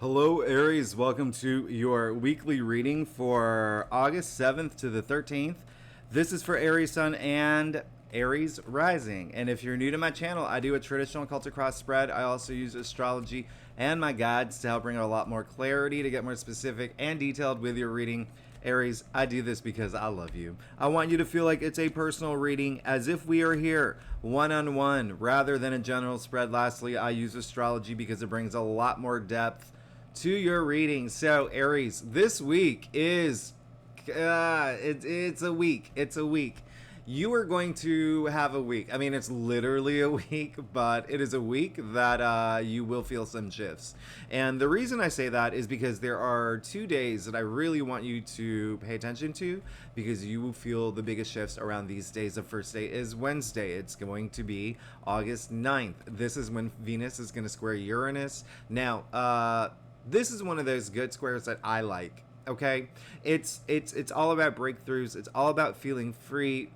Hello, Aries. Welcome to your weekly reading for August 7th to the 13th. This is for Aries Sun and Aries Rising. And if you're new to my channel, I do a traditional Celtic cross spread. I also use astrology and my guides to help bring a lot more clarity, to get more specific and detailed with your reading. Aries, I do this because I love you. I want you to feel like it's a personal reading, as if we are here one-on-one rather than a general spread. Lastly, I use astrology because it brings a lot more depth to your reading. So Aries, this week is it's a week. You are going to have a week. I mean, it's literally a week, but it is a week that you will feel some shifts. And the reason I say that is because there are 2 days that I really want you to pay attention to, because you will feel the biggest shifts around these days. The first day is Wednesday. It's going to be August 9th. This is when Venus is going to square Uranus. Now, this is one of those good squares that I like. Okay, it's all about breakthroughs. It's all about feeling free.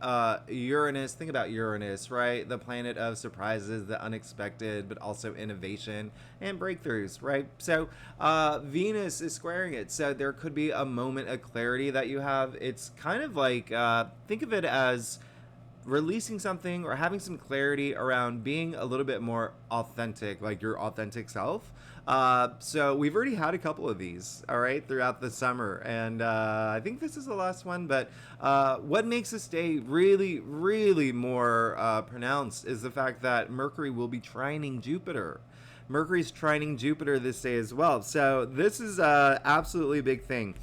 Uranus, think about Uranus, right? The planet of surprises, the unexpected, but also innovation and breakthroughs, right? So Venus is squaring it, so there could be a moment of clarity that you have. It's kind of like, think of it as releasing something or having some clarity around being a little bit more authentic, like your authentic self. So we've already had a couple of these, all right, throughout the summer, and I think this is the last one. But what makes this day really, really more pronounced is the fact that Mercury will be trining Jupiter. Mercury's trining Jupiter this day as well. So this is absolutely a big thing.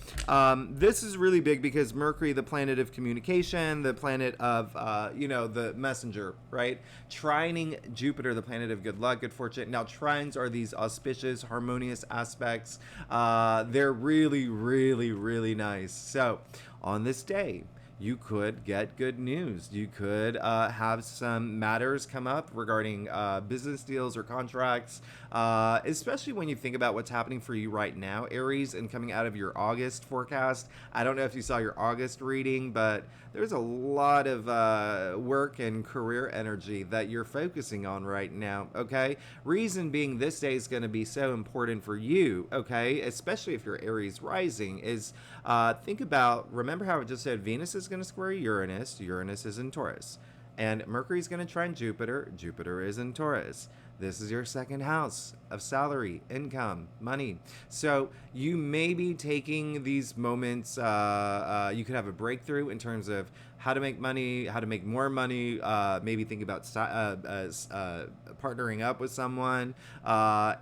This is really big because Mercury, the planet of communication, the planet of, the messenger, right? Trining Jupiter, the planet of good luck, good fortune. Now, trines are these auspicious, harmonious aspects. They're really, really, really nice. So on this day, you could get good news. You could have some matters come up regarding business deals or contracts, especially when you think about what's happening for you right now, Aries, and coming out of your August forecast. I don't know if you saw your August reading, but there's a lot of work and career energy that you're focusing on right now, okay? Reason being this day is going to be so important for you, okay? Especially if you're Aries rising, is remember how I just said Venus is going to square Uranus. Uranus is in Taurus. And Mercury is going to trine Jupiter. Jupiter is in Taurus. This is your second house of salary, income, money. So you may be taking these moments. You could have a breakthrough in terms of how to make money, how to make more money. Maybe think about partnering up with someone.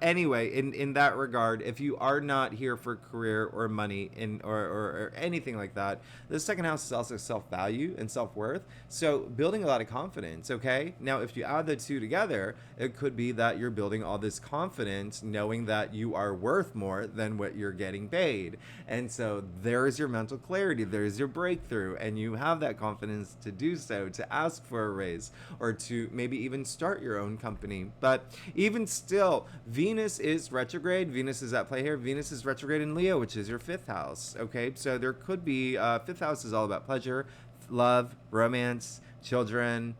Anyway, in that regard, if you are not here for career or money or anything like that, the second house is also self-value and self-worth. So building a lot of confidence, okay? Now, if you add the two together, it could be that you're building all this confidence knowing that you are worth more than what you're getting paid. And so there's your mental clarity, there's your breakthrough, and you have that confidence to do so, to ask for a raise, or to maybe even start your own company. But even still, Venus is retrograde. Venus is at play here. Venus is retrograde in Leo, which is your fifth house, okay? So there could be, fifth house is all about pleasure, love, romance, children,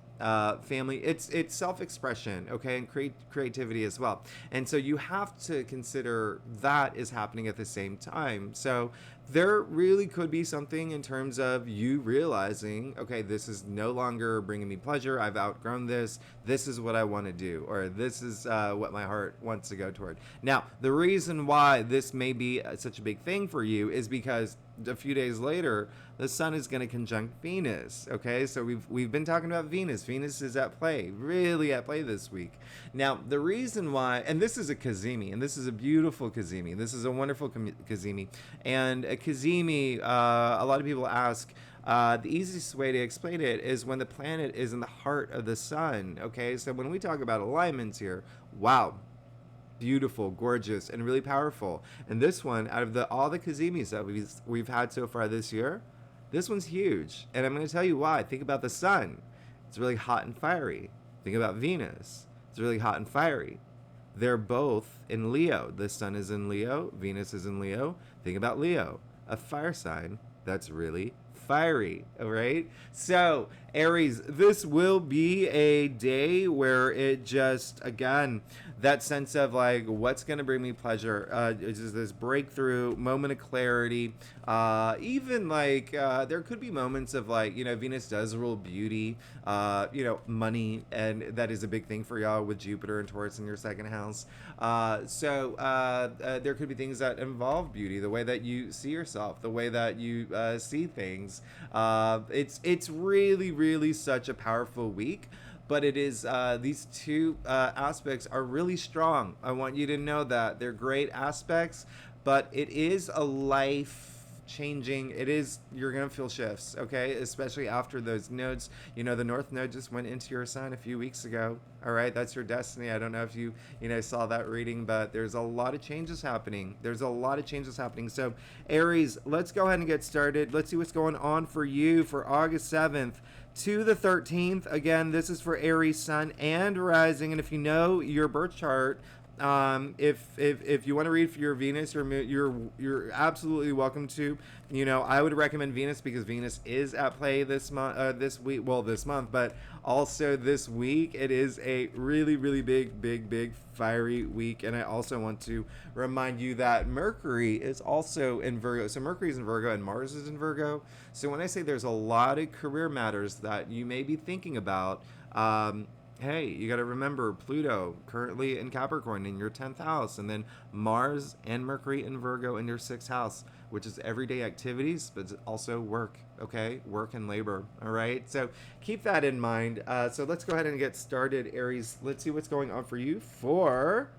family. It's self-expression, okay, and creativity as well. And so you have to consider that is happening at the same time. So there really could be something in terms of you realizing, okay, this is no longer bringing me pleasure. I've outgrown this. This is what I want to do, or this is what my heart wants to go toward. Now, the reason why this may be such a big thing for you is because a few days later, the sun is going to conjunct Venus. Okay, so we've been talking about Venus. Venus is at play, really at play this week. Now, the reason why, and this is a Cazimi, and this is a beautiful Cazimi. This is a wonderful Cazimi, and a Cazimi. A lot of people ask. The easiest way to explain it is when the planet is in the heart of the sun. Okay, so when we talk about alignments here, wow. Beautiful, gorgeous, and really powerful. And this one, out of all the Kazimis that we've had so far this year, this one's huge. And I'm going to tell you why. Think about the sun. It's really hot and fiery. Think about Venus. It's really hot and fiery. They're both in Leo. The sun is in Leo. Venus is in Leo. Think about Leo, a fire sign that's really fiery. All right. So Aries, this will be a day where it just, again, that sense of like what's going to bring me pleasure. It's just this breakthrough moment of clarity. Even like there could be moments of like, you know, Venus does rule beauty, you know, money, and that is a big thing for y'all with Jupiter and Taurus in your second house. There could be things that involve beauty, the way that you see yourself, the way that you see things. It's really, really such a powerful week. But it is these two aspects are really strong. I want you to know that they're great aspects, but it is a life changing. It is, you're gonna feel shifts, okay, especially after those nodes. You know, the north node just went into your sign a few weeks ago. All right, that's your destiny. I don't know if you know, saw that reading, but there's a lot of changes happening. So Aries, let's go ahead and get started. Let's see what's going on for you for August 7th to the 13th. Again, this is for Aries sun and rising, and if you know your birth chart, if you want to read for your Venus, you're absolutely welcome to. You know, I would recommend Venus because Venus is at play this month, but also this week. It is a really, really big fiery week. And I also want to remind you that Mercury is also in Virgo. So Mercury is in Virgo and Mars is in Virgo. So when I say there's a lot of career matters that you may be thinking about, hey, you got to remember Pluto currently in Capricorn in your 10th house, and then Mars and Mercury in Virgo in your 6th house, which is everyday activities, but also work, okay? Work and labor, all right? So keep that in mind. So let's go ahead and get started, Aries. Let's see what's going on for you for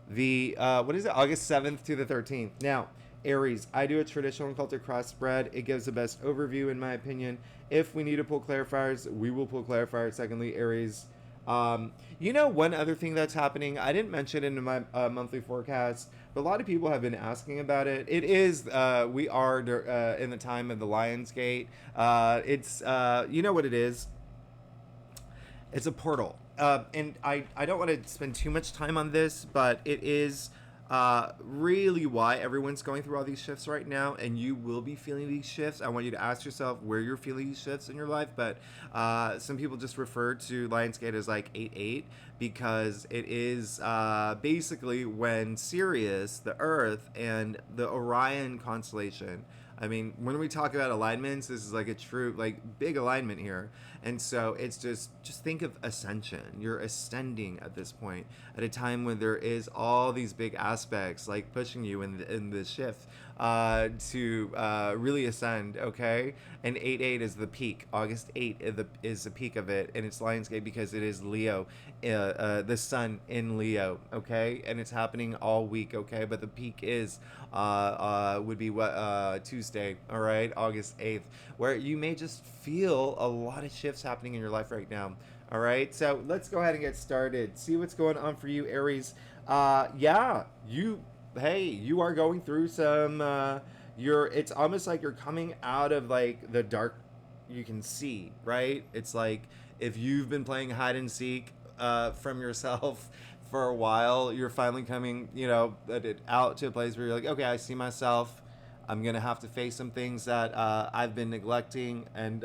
the, August 7th to the 13th. Now, Aries, I do a traditional occultic cross spread. It gives the best overview, in my opinion. If we need to pull clarifiers, we will pull clarifiers. Secondly, Aries, you know, one other thing that's happening, I didn't mention it in my monthly forecast, but a lot of people have been asking about it. It is, we are in the time of the Lion's Gate. It's, you know what it is? It's a portal. And I don't want to spend too much time on this, but it is really why everyone's going through all these shifts right now, and you will be feeling these shifts. I want you to ask yourself where you're feeling these shifts in your life, but some people just refer to Lionsgate as like 8-8 because it is basically when Sirius, the Earth, and the Orion constellation, I mean, when we talk about alignments, this is like a true, like, big alignment here. And so it's just think of ascension. You're ascending at this point at a time when there is all these big aspects like pushing you in the shift to really ascend, okay? And 8-8 is the peak. August 8th is the peak of it, and it's Lionsgate because it is Leo, the sun in Leo, okay? And it's happening all week, okay? But the peak is would be Tuesday, all right, August 8th, where you may just feel a lot of shifts happening in your life right now. All right, so let's go ahead and get started. See what's going on for you, Aries. You are going through some it's almost like you're coming out of like the dark. You can see, right? It's like if you've been playing hide and seek from yourself for a while, you're finally coming, you know, out to a place where you're like, okay, I see myself. I'm gonna have to face some things that I've been neglecting, and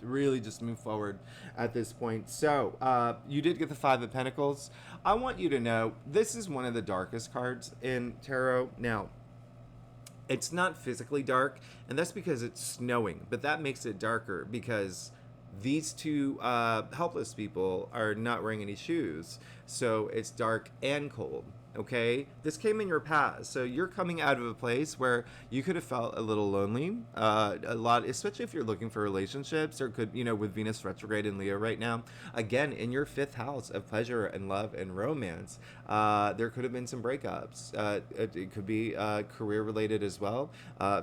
really just move forward at this point. So you did get the Five of Pentacles. I want you to know this is one of the darkest cards in tarot. Now, it's not physically dark, and that's because it's snowing, but that makes it darker because these two helpless people are not wearing any shoes, so it's dark and cold. Okay, this came in your past, so you're coming out of a place where you could have felt a little lonely, a lot, especially if you're looking for relationships, or could, you know, with Venus retrograde in Leo right now, again in your 5th house of pleasure and love and romance. There could have been some breakups. It could be career related as well,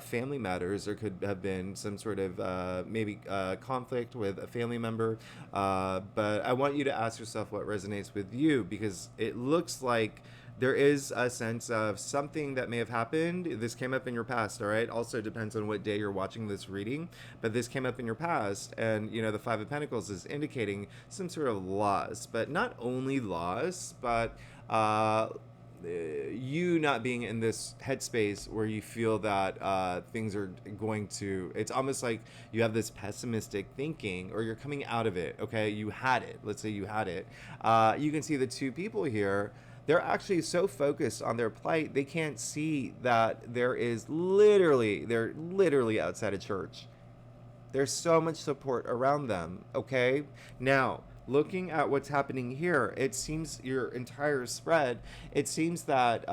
family matters. There could have been some sort of maybe conflict with a family member, but I want you to ask yourself what resonates with you, because it looks like there is a sense of something that may have happened. This came up in your past, all right? Also depends on what day you're watching this reading, but this came up in your past, and, you know, the Five of Pentacles is indicating some sort of loss, but not only loss, but you not being in this headspace where you feel that things are going to, it's almost like you have this pessimistic thinking, or you're coming out of it. Okay, you had it, let's say you had it. You can see the two people here, they're actually so focused on their plight, they can't see that they're literally outside of church. There's so much support around them. Okay, now looking at what's happening here, it seems your entire spread, it seems that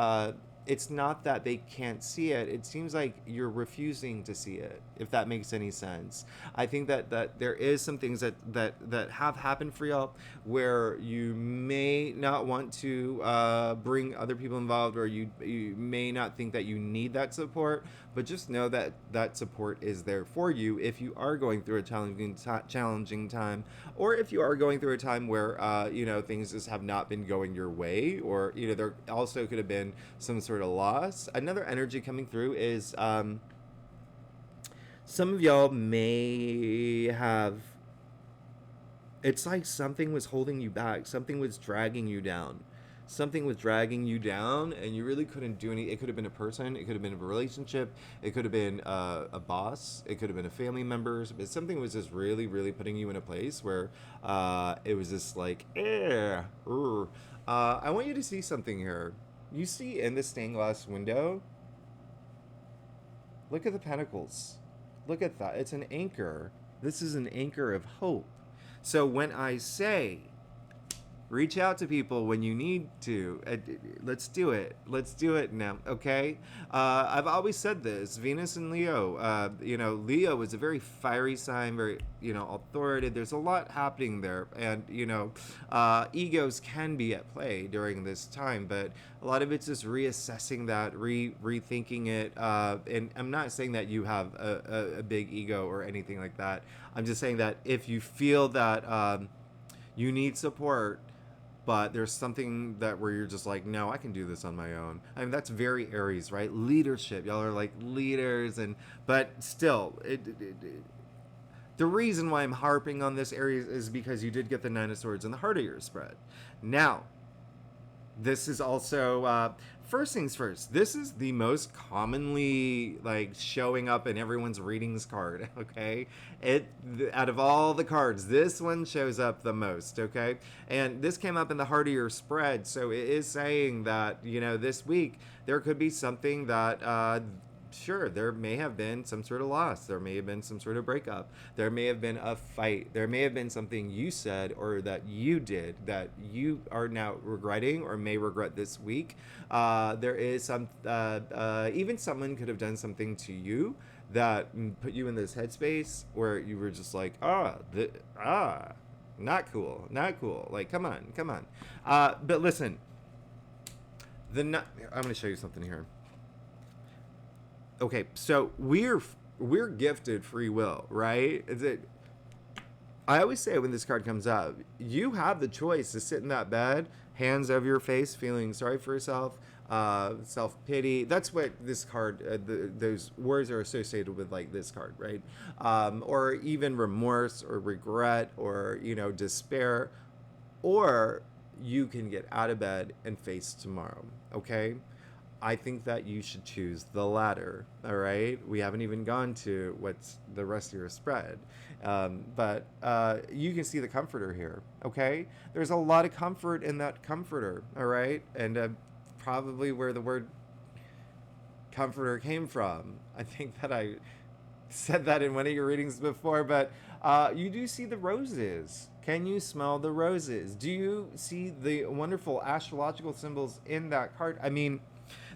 it's not that they can't see it. It seems like you're refusing to see it, if that makes any sense. I think that there is some things that have happened for y'all where you may not want to bring other people involved, or you may not think that you need that support, but just know that that support is there for you if you are going through a challenging time, or if you are going through a time where things just have not been going your way, or there also could have been some sort of loss. Another energy coming through is some of y'all may have, it's like something was holding you back, something was dragging you down. Something was dragging you down, and you really couldn't do any. It could have been a person, it could have been a relationship, it could have been a boss, it could have been a family member, but something was just really, really putting you in a place where it was just like, I want you to see something here. You see in this stained glass window, look at the pentacles. Look at that. It's an anchor. This is an anchor of hope. So when I say reach out to people when you need to, let's do it. Let's do it now, okay? I've always said this. Venus and Leo. Leo is a very fiery sign, very authoritative. There's a lot happening there, and egos can be at play during this time. But a lot of it's just reassessing that, rethinking it. And I'm not saying that you have a big ego or anything like that. I'm just saying that if you feel that you need support, but there's something that where you're just like, no, I can do this on my own. I mean, that's very Aries, right? Leadership. Y'all are like leaders, but still, the reason why I'm harping on this Aries is because you did get the Nine of Swords in the heart of your spread. Now, this is also first things first. This is the most commonly showing up in everyone's readings card. Okay, out of all the cards, this one shows up the most. Okay, and this came up in the heart of your spread, so it is saying that this week there could be something that. Sure, there may have been some sort of loss. There may have been some sort of breakup. There may have been a fight. There may have been something you said or that you did that you are now regretting or may regret this week. There is some, even someone could have done something to you that put you in this headspace where you were just like, not cool, not cool. Like, come on. But listen, I'm going to show you something here. Okay, so we're gifted free will, right? I always say when this card comes up, you have the choice to sit in that bed, hands over your face, feeling sorry for yourself, self-pity. That's what this card, those words are associated with, like this card, right? Or even remorse or regret or, despair. Or you can get out of bed and face tomorrow, okay? I think that you should choose the latter, all right? We haven't even gone to what's the rest of your spread. But you can see the comforter here, okay? There's a lot of comfort in that comforter, all right? And probably where the word comforter came from. I think that I said that in one of your readings before, but you do see the roses. Can you smell the roses? Do you see the wonderful astrological symbols in that card? I mean,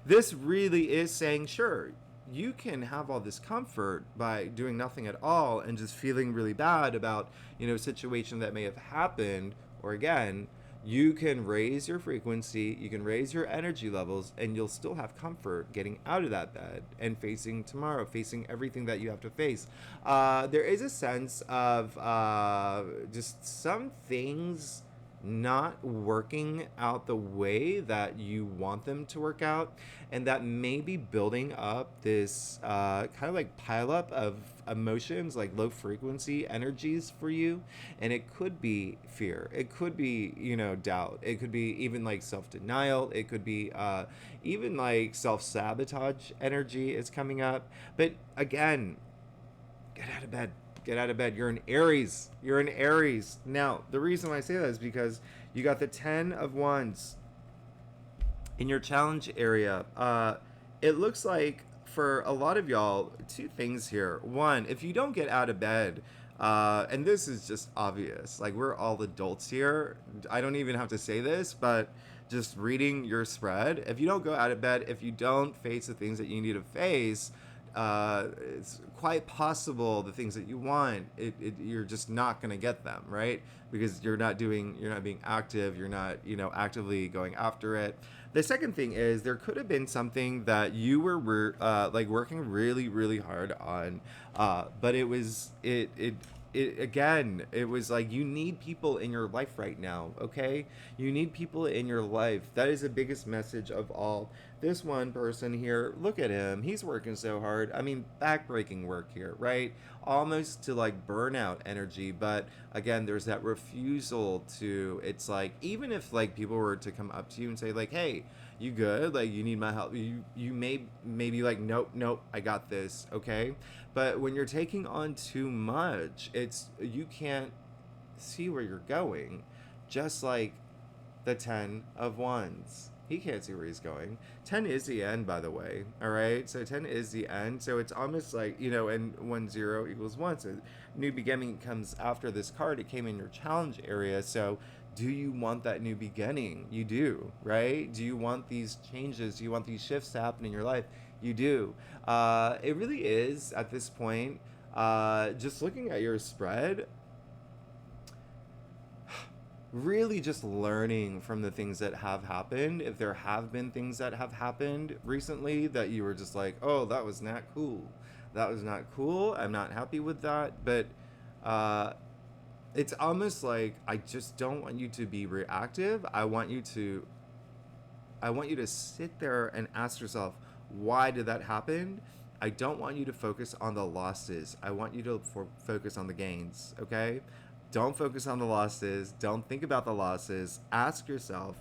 this really is saying, sure, you can have all this comfort by doing nothing at all and just feeling really bad about, a situation that may have happened. Or again, you can raise your frequency, you can raise your energy levels, and you'll still have comfort getting out of that bed and facing tomorrow, facing everything that you have to face. There is a sense of just some things not working out the way that you want them to work out, and that may be building up this kind of like pile up of emotions, like low frequency energies for you. And it could be fear, it could be, you know, doubt, it could be even like self-denial, it could be even like self-sabotage energy is coming up. But again, get out of bed. Get out of bed. You're an Aries. You're an Aries. Now, the reason why I say that is because you got the 10 of Wands in your challenge area. It looks like for a lot of y'all, two things here. One, if you don't get out of bed, and this is just obvious, like we're all adults here. I don't even have to say this, but just reading your spread, if you don't go out of bed, if you don't face the things that you need to face, it's quite possible the things that you want, you're just not going to get them, right? Because you're not being active, you're not, you know, actively going after it. The second thing is there could have been something that you were like working really, really hard on, but it was again, it was like you need people in your life right now, okay? You need people in your life. That is the biggest message of all. This one person here, look at him. He's working so hard. I mean, backbreaking work here, right? Almost to like burnout energy. But again, there's that refusal to, it's like, even if like people were to come up to you and say like, hey, you good? Like, you need my help. You may be like, nope, I got this, okay? But when you're taking on too much, you can't see where you're going. Just like the 10 of Wands. He can't see where he's going. 10 is the end, by the way. All right? So 10 is the end. So it's almost like, you know, and 1 0 equals 1. So new beginning comes after this card. It came in your challenge area. So do you want that new beginning? You do, right? Do you want these changes? Do you want these shifts to happen in your life? You do. It really is, at this point, just looking at your spread, really just learning from the things that have happened. If there have been things that have happened recently that you were just like, oh, that was not cool. That was not cool. I'm not happy with that. But it's almost like I just don't want you to be reactive. I want you to sit there and ask yourself, why did that happen? I don't want you to focus on the losses. I want you to focus on the gains, okay? Don't focus on the losses. Don't think about the losses. Ask yourself,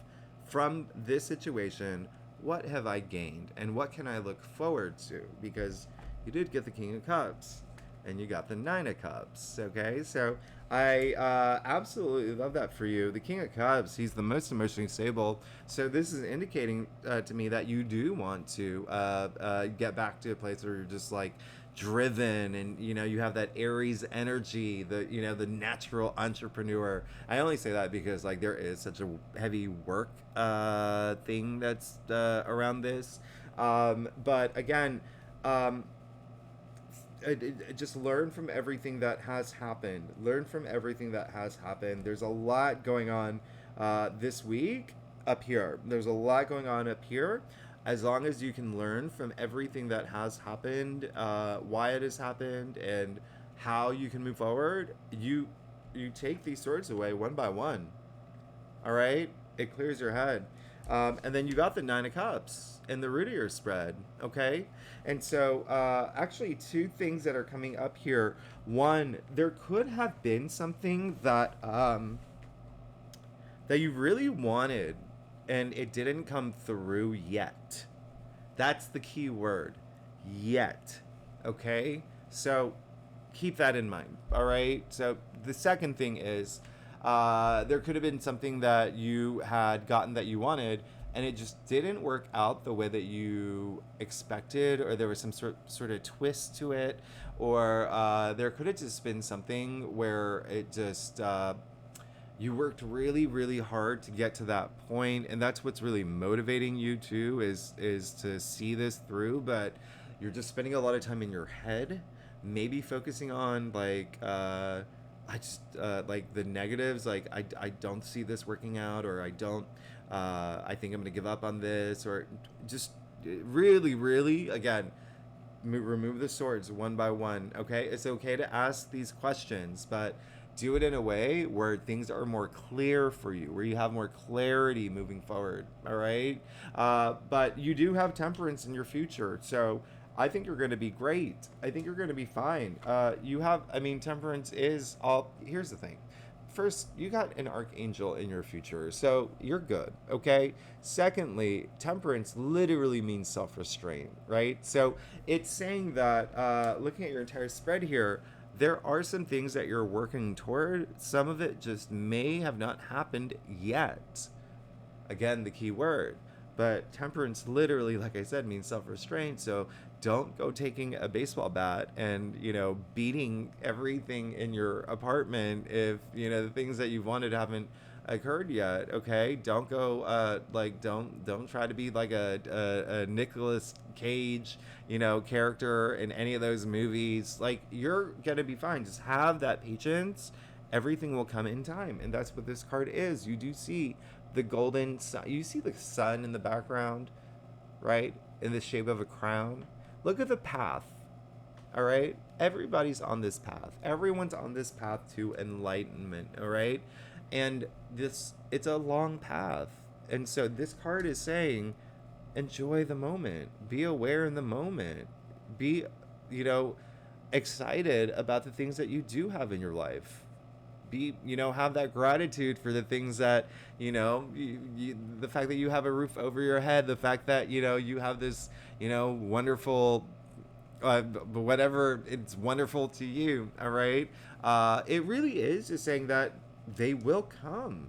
from this situation, what have I gained? And what can I look forward to? Because you did get the King of Cups. And you got the 9 of Cups, okay? So I absolutely love that for you. The King of Cups, he's the most emotionally stable. So this is indicating to me that you do want to get back to a place where you're just like driven, and you know, you have that Aries energy, the natural entrepreneur. I only say that because like there is such a heavy work thing that's around this. But again, just learn from everything that has happened. Learn from everything that has happened. There's a lot going on this week up here. There's a lot going on up here. As long as you can learn from everything that has happened, why it has happened, and how you can move forward, you take these swords away one by one. All right? It clears your head. And then you got the 9 of Cups in the root of your spread, okay? And so actually two things that are coming up here. One, there could have been something that that you really wanted and it didn't come through yet. That's the key word, yet, okay? So keep that in mind, all right? So the second thing is there could have been something that you had gotten that you wanted, and it just didn't work out the way that you expected, or there was some sort of twist to it, or there could have just been something where it just you worked really, really hard to get to that point, and that's what's really motivating you too, is to see this through. But you're just spending a lot of time in your head, maybe focusing on like I just like the negatives, like I don't see this working out, or I think I'm gonna give up on this, or just really, really, again, remove the swords one by one, okay? It's okay to ask these questions, but do it in a way where things are more clear for you, where you have more clarity moving forward. All right. But you do have temperance in your future. So I think you're going to be great. I think you're going to be fine. Temperance is all. Here's the thing. First, you got an archangel in your future, so you're good, okay? Secondly, temperance literally means self-restraint, right? So it's saying that, looking at your entire spread here, there are some things that you're working toward. Some of it just may have not happened yet. Again, the key word. But temperance literally, like I said, means self-restraint. So don't go taking a baseball bat and, beating everything in your apartment if, the things that you've wanted haven't occurred yet. Okay. Don't go, don't try to be like a Nicolas Cage, character in any of those movies. Like, you're going to be fine. Just have that patience. Everything will come in time. And that's what this card is. You do see the golden sun. You see the sun in the background, right? In the shape of a crown. Look at the path. All right? Everybody's on this path. Everyone's on this path to enlightenment. All right? And it's a long path. And so this card is saying, enjoy the moment. Be aware in the moment. Be, excited about the things that you do have in your life. Be, have that gratitude for the things that, the fact that you have a roof over your head, the fact that, you have this, wonderful, whatever, it's wonderful to you. All right. It really is just saying that they will come,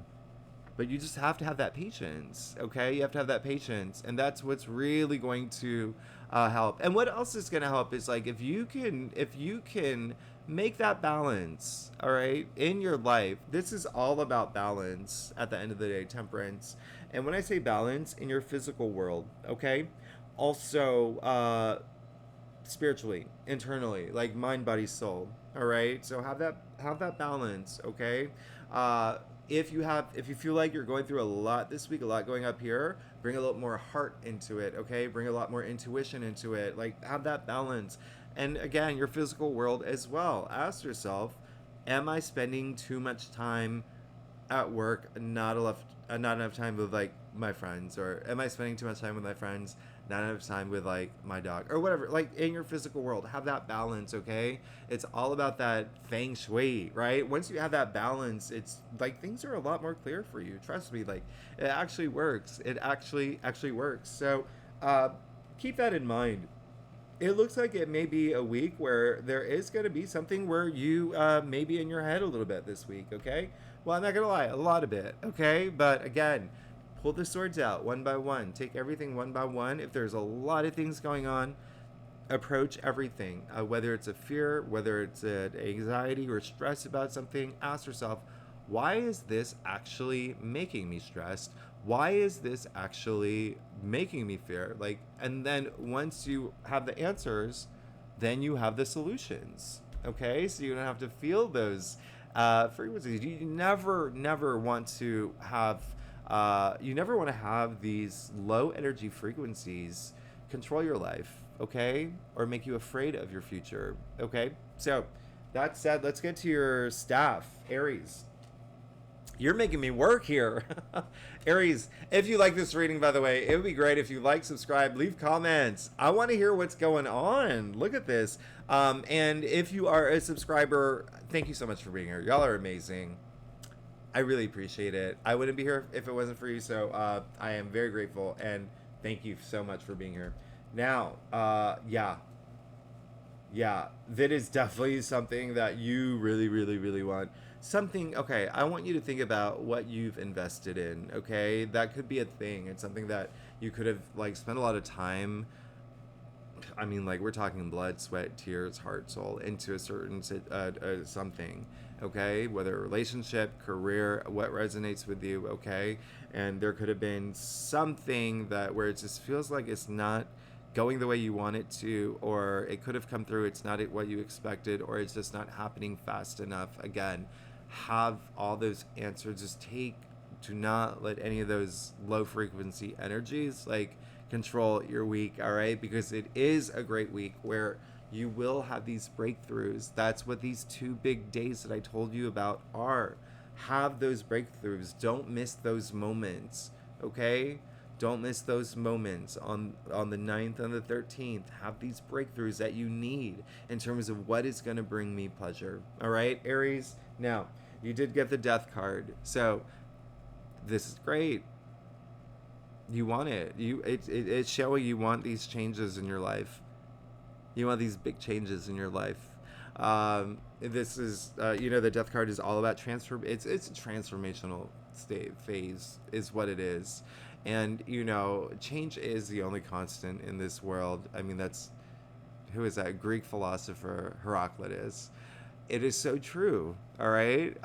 but you just have to have that patience. Okay. You have to have that patience. And that's what's really going to help. And what else is going to help is, like, if you can make that balance, all right, in your life. This is all about balance at the end of the day, temperance. And when I say balance, in your physical world, okay, also spiritually, internally, like mind, body, soul, all right. So have that balance, okay. If you feel like you're going through a lot this week, a lot going up here, bring a little more heart into it, okay? Bring a lot more intuition into it. Like, have that balance. And again, your physical world as well. Ask yourself, am I spending too much time at work, not enough time with, like, my friends? Or am I spending too much time with my friends, not enough time with, like, my dog? Or whatever. Like, in your physical world, have that balance, okay? It's all about that feng shui, right? Once you have that balance, it's like things are a lot more clear for you. Trust me, like, it actually works. It actually works. So keep that in mind. It looks like it may be a week where there is going to be something where you may be in your head a little bit this week, okay? Well, I'm not going to lie, a lot of it, okay? But again, pull the swords out one by one. Take everything one by one. If there's a lot of things going on, approach everything. Whether it's a fear, whether it's an anxiety or stress about something, ask yourself, why is this actually making me stressed? Why is this actually making me fear? Like, and then once you have the answers, then you have the solutions. Okay, so you don't have to feel those frequencies. You never want to have these low energy frequencies control your life, okay, or make you afraid of your future. Okay, so that said, let's get to your staff, Aries. You're making me work here. Aries, if you like this reading, by the way, it would be great if you like, subscribe, leave comments. I want to hear what's going on. Look at this. And if you are a subscriber, thank you so much for being here. Y'all are amazing. I really appreciate it. I wouldn't be here if it wasn't for you. So I am very grateful. And thank you so much for being here. Now, yeah, that is definitely something that you really want. Something, okay, I want you to think about what you've invested in, okay? That could be a thing. It's something that you could have, like, spent a lot of time, I mean, like, we're talking blood, sweat, tears, heart, soul, into a certain something, okay? Whether a relationship, career, what resonates with you, okay? And there could have been something that where it just feels like it's not going the way you want it to, or it could have come through, it's not what you expected, or it's just not happening fast enough. Again, have all those answers. Just do not let any of those low frequency energies, like, control your week, all right? Because it is a great week where You will have these breakthroughs. That's what these 2 big days that I told you about are. Have those breakthroughs. Don't miss those moments, okay? Don't miss those moments on the 9th and the 13th. Have these breakthroughs that you need in terms of what is going to bring me pleasure. All right, Aries? Now, you did get the Death card. So, this is great. You want it. It's showing you want these changes in your life. You want these big changes in your life. This is, the Death card is all about transform. It's a transformational phase is what it is. And, change is the only constant in this world. I mean, who is that? Greek philosopher Heraclitus. It is so true, all right?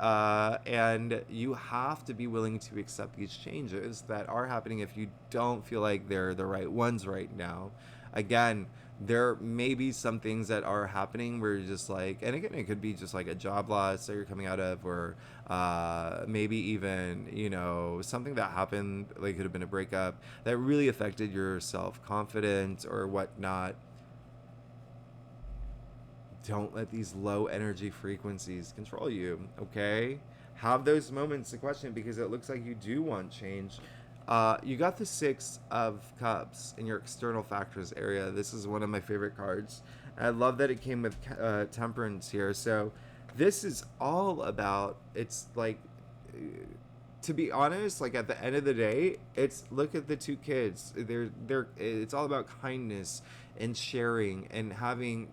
And you have to be willing to accept these changes that are happening if you don't feel like they're the right ones right now. Again, there may be some things that are happening where you're just like, and again, it could be just like a job loss that you're coming out of, or maybe even, something that happened, like could have been a breakup that really affected your self-confidence or whatnot. Don't let these low energy frequencies control you, okay? Have those moments to question, because it looks like you do want change. You got the 6 of Cups in your external factors area. This is one of my favorite cards. I love that it came with Temperance here. So this is all about, it's like, to be honest, like at the end of the day, look at the 2 kids. It's all about kindness and sharing and having,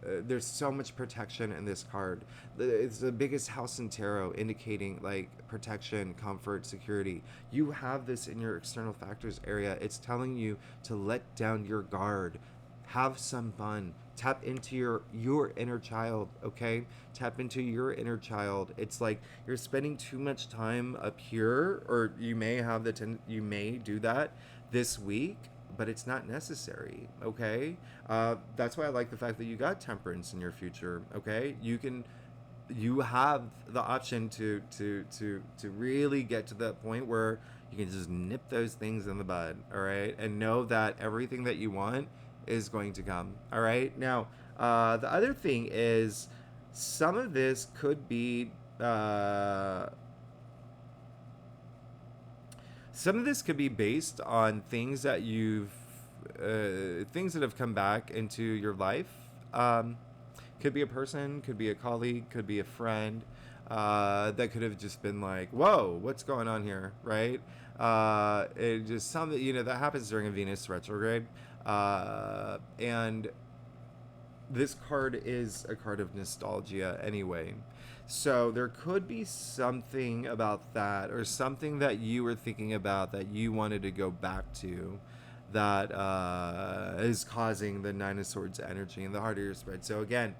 there's so much protection in this card. It's the biggest house in tarot, indicating like protection, comfort, security. You have this in your external factors area. It's telling you to let down your guard, have some fun, tap into your inner child, okay? Tap into your inner child. It's like you're spending too much time up here, or you may have you may do that this week, but it's not necessary, okay? That's why I like the fact that you got Temperance in your future, okay? You have the option to really get to that point where you can just nip those things in the bud, all right? And know that everything that you want is going to come, all right? Now, the other thing is, some of this could be based on things that things that have come back into your life. Could be a person, could be a colleague, could be a friend, that could have just been like, whoa, what's going on here, right? It just something, that happens during a Venus retrograde. And this card is a card of nostalgia anyway. So there could be something about that, or something that you were thinking about that you wanted to go back to, that is causing the 9 of Swords energy in the heart of your spread. So again,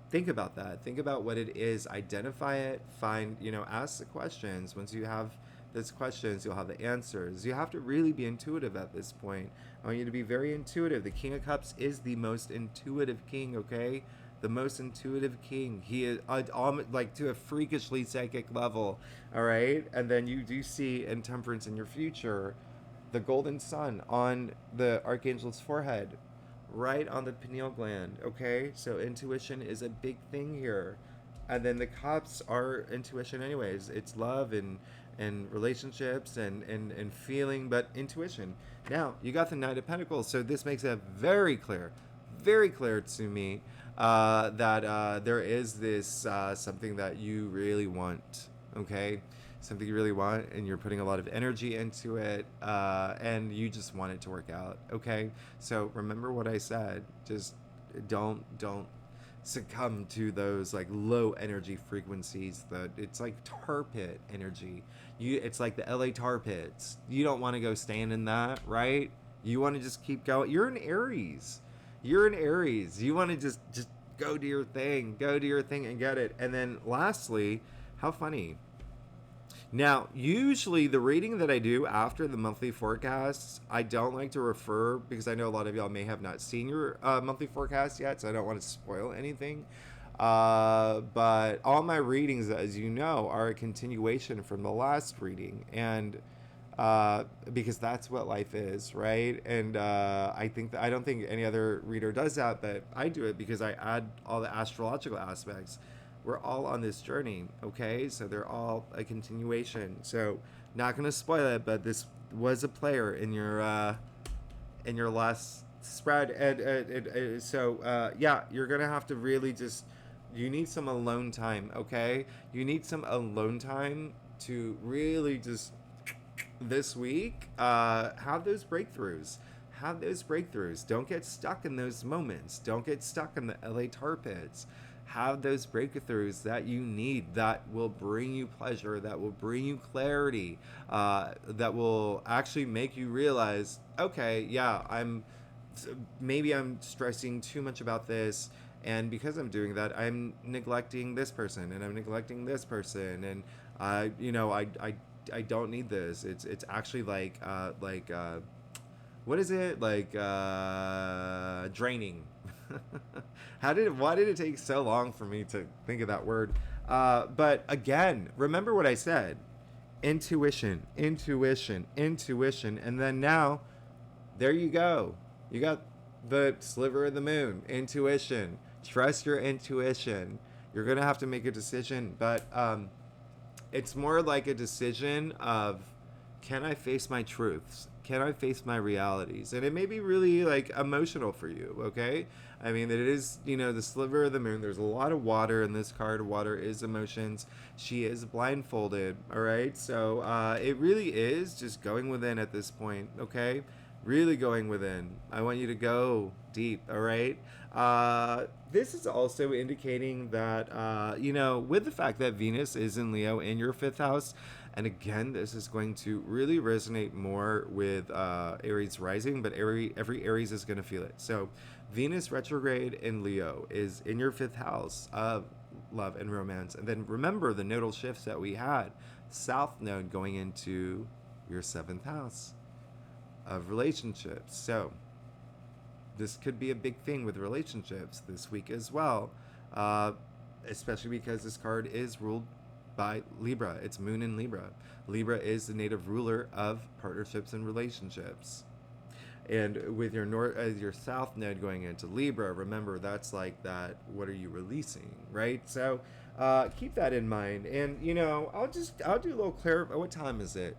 think about that. Think about what it is. Identify it. Find, ask the questions. Once you have those questions, you'll have the answers. You have to really be intuitive at this point. I want you to be very intuitive. The King of Cups is the most intuitive king, okay? The most intuitive king. He is like to a freakishly psychic level, all right? And then you do see in Temperance in your future the golden sun on the Archangel's forehead, right on the pineal gland, okay? So intuition is a big thing here. And then the Cups are intuition anyways. It's love and relationships and feeling, but intuition. Now, you got the Knight of Pentacles, so this makes it very clear to me that there is this something that you really want, okay? Something you really want, and you're putting a lot of energy into it, and you just want it to work out, okay? So remember what I said. Just don't succumb to those like low energy frequencies. It's like tar pit energy. It's like the LA tar pits. You don't want to go stand in that, right? You want to just keep going. You're an Aries. You want to just go do your thing and get it. And then lastly, how funny. Now, usually the reading that I do after the monthly forecasts, I don't like to refer, because I know a lot of y'all may have not seen your monthly forecast yet, so I don't want to spoil anything. But all my readings, as you know, are a continuation from the last reading. And because that's what life is, right? And I don't think any other reader does that, but I do it because I add all the astrological aspects. We're all on this journey, okay? So they're all a continuation. So not gonna spoil it, but this was a player in your last spread, and so yeah, you're gonna have to really just, you need some alone time, okay? You need some alone time to really just this week have those breakthroughs. Have those breakthroughs. Don't get stuck in those moments. Don't get stuck in the LA tar pits. Have those breakthroughs that you need, that will bring you pleasure, that will bring you clarity, that will actually make you realize, okay, yeah, maybe I'm stressing too much about this, and because I'm doing that, I'm neglecting this person, and I'm neglecting this person, and I don't need this. It's actually like what is it, like draining. Why did it take so long for me to think of that word? But again, remember what I said: intuition, intuition, intuition, and then now, there you go. You got the sliver of the moon, intuition. Trust your intuition. You're gonna have to make a decision, but it's more like a decision of, can I face my truths? Can I face my realities? And it may be really like emotional for you, okay? I mean, it is, the sliver of the moon. There's a lot of water in this card. Water is emotions. She is blindfolded, all right? So it really is just going within at this point, okay? Really going within. I want you to go deep, all right? This is also indicating that, with the fact that Venus is in Leo in your 5th house, and again, this is going to really resonate more with Aries rising, but every Aries is going to feel it. So Venus retrograde in Leo is in your 5th house of love and romance. And then remember the nodal shifts that we had. South node going into your 7th house of relationships. So this could be a big thing with relationships this week as well, especially because this card is ruled by Libra. It's moon in Libra. Libra is the native ruler of partnerships and relationships. And with your south node going into Libra, remember that's like that. What are you releasing, right? So keep that in mind. And I'll do a little what time is it?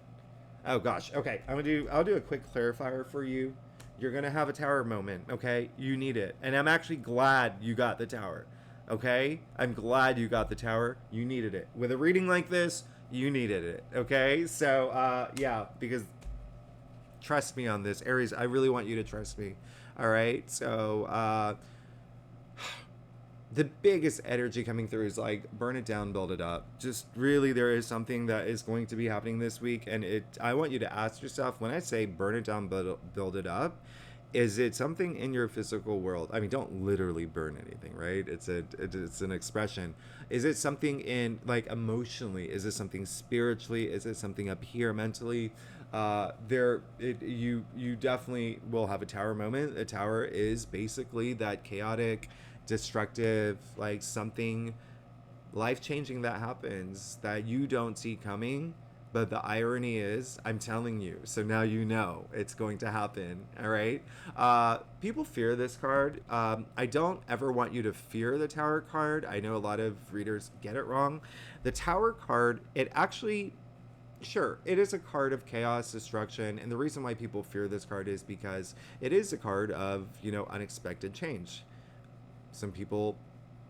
Oh gosh. Okay, I'll do a quick clarifier for you. You're gonna have a tower moment, okay? You need it, and I'm actually glad you got the tower. Okay, I'm glad you got the tower. You needed it with a reading like this. You needed it. Okay, so yeah, because trust me on this, Aries. I really want you to trust me. All right, so the biggest energy coming through is like burn it down, build it up. Just really, there is something that is going to be happening this week, and I want you to ask yourself, when I say burn it down, build it up, is it something in your physical world? I mean, don't literally burn anything, right? It's an expression. Is it something in, like, emotionally? Is it something spiritually? Is it something up here mentally? You definitely will have a tower moment. A tower is basically that chaotic, destructive, like something life-changing that happens that you don't see coming. But the irony is, I'm telling you, so now you know it's going to happen, all right? People fear this card. I don't ever want you to fear the Tower card. I know a lot of readers get it wrong. The Tower card, it actually, sure, it is a card of chaos, destruction, and the reason why people fear this card is because it is a card of, unexpected change. Some people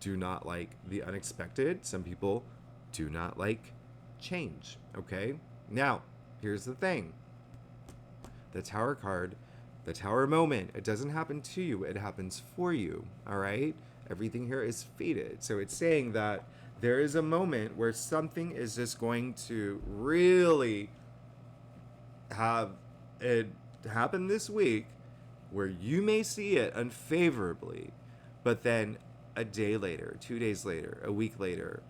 do not like the unexpected. Some people do not like change. Okay, now here's the thing: the Tower card, the Tower moment, it doesn't happen to you, it happens for you. All right, everything here is fated, so it's saying that there is a moment where something is just going to really have it happen this week, where you may see it unfavorably, but then a day later, 2 days later, a week later,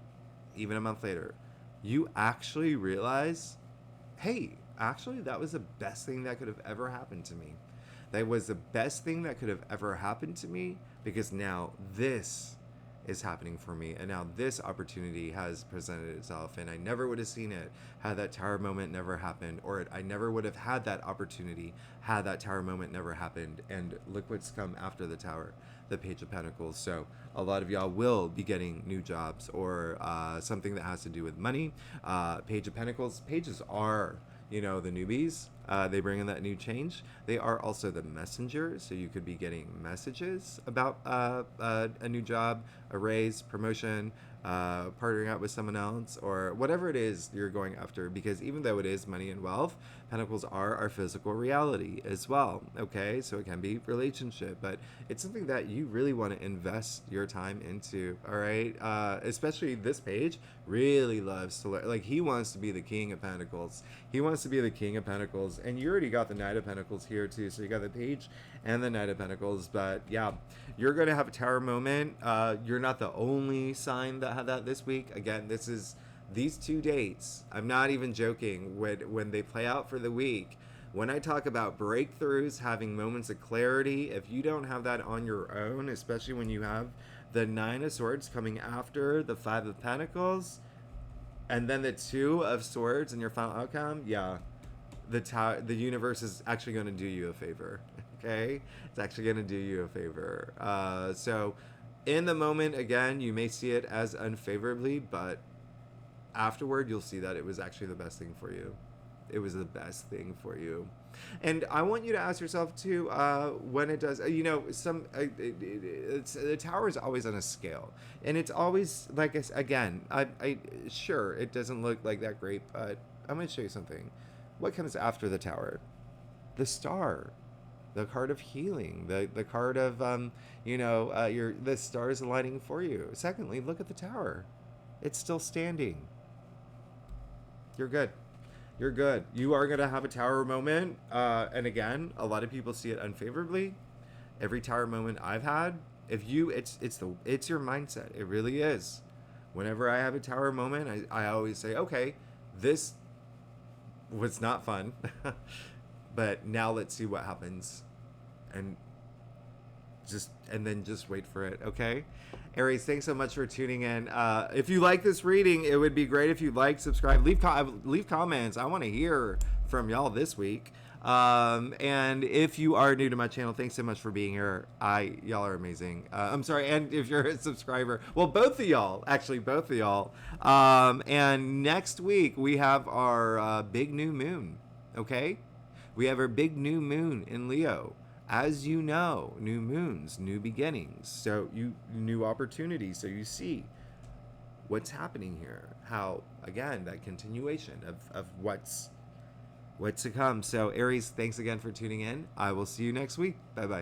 even a month later, you actually realize, hey, actually, that was the best thing that could have ever happened to me. That was the best thing that could have ever happened to me, because now this is happening for me, and now this opportunity has presented itself, and I never would have seen it had that Tower moment never happened, or I never would have had that opportunity had that Tower moment never happened. And look what's come after the Tower, the Page of Pentacles. So a lot of y'all will be getting new jobs, or something that has to do with money. Page of Pentacles, pages are, you know, the newbies. They bring in that new change. They are also the messenger, so you could be getting messages about a new job, a raise, promotion, partnering up with someone else, or whatever it is you're going after. Because even though it is money and wealth, Pentacles are our physical reality as well. Okay, so it can be relationship, but it's something that you really want to invest your time into. All right, especially this page really loves to learn. Like, he wants to be the King of Pentacles. He wants to be the King of Pentacles, and you already got the Knight of Pentacles here too. So you got the Page and the Knight of Pentacles. But yeah, you're gonna have a Tower moment. You're not the only sign that had that this week. Again, this is these 2 dates. I'm not even joking. When they play out for the week, when I talk about breakthroughs, having moments of clarity, if you don't have that on your own, especially when you have the 9 of Swords coming after the 5 of Pentacles, and then the 2 of Swords in your final outcome, yeah, the universe is actually going to do you a favor. Okay, it's actually going to do you a favor. So in the moment, again, you may see it as unfavorably, but afterward you'll see that it was actually the best thing for you. It was the best thing for you. And I want you to ask yourself too, when it does, you know, the Tower is always on a scale, and it's always like, again, I sure it doesn't look like that great, but I'm going to show you something. What comes after the Tower? The Star, the card of healing, the card of the stars aligning for you. Secondly, look at the Tower. It's still standing. You're good. You're good. You are going to have a Tower moment. And again, a lot of people see it unfavorably. Every Tower moment I've had, it's your mindset. It really is. Whenever I have a Tower moment, I always say, okay, this was not fun, but now let's see what happens. And then just wait for it. Okay, Aries, thanks so much for tuning in. If you like this reading, it would be great if you like, subscribe, leave comments. I want to hear from y'all this week. And if you are new to my channel, thanks so much for being here. Y'all are amazing. I'm sorry. And if you're a subscriber, well, both of y'all. And next week we have our big new moon. Okay, we have our big new moon in Leo. As you know, new moons, new beginnings, so new opportunities. So you see what's happening here. How, again, that continuation of what's to come. So Aries, thanks again for tuning in. I will see you next week. Bye-bye.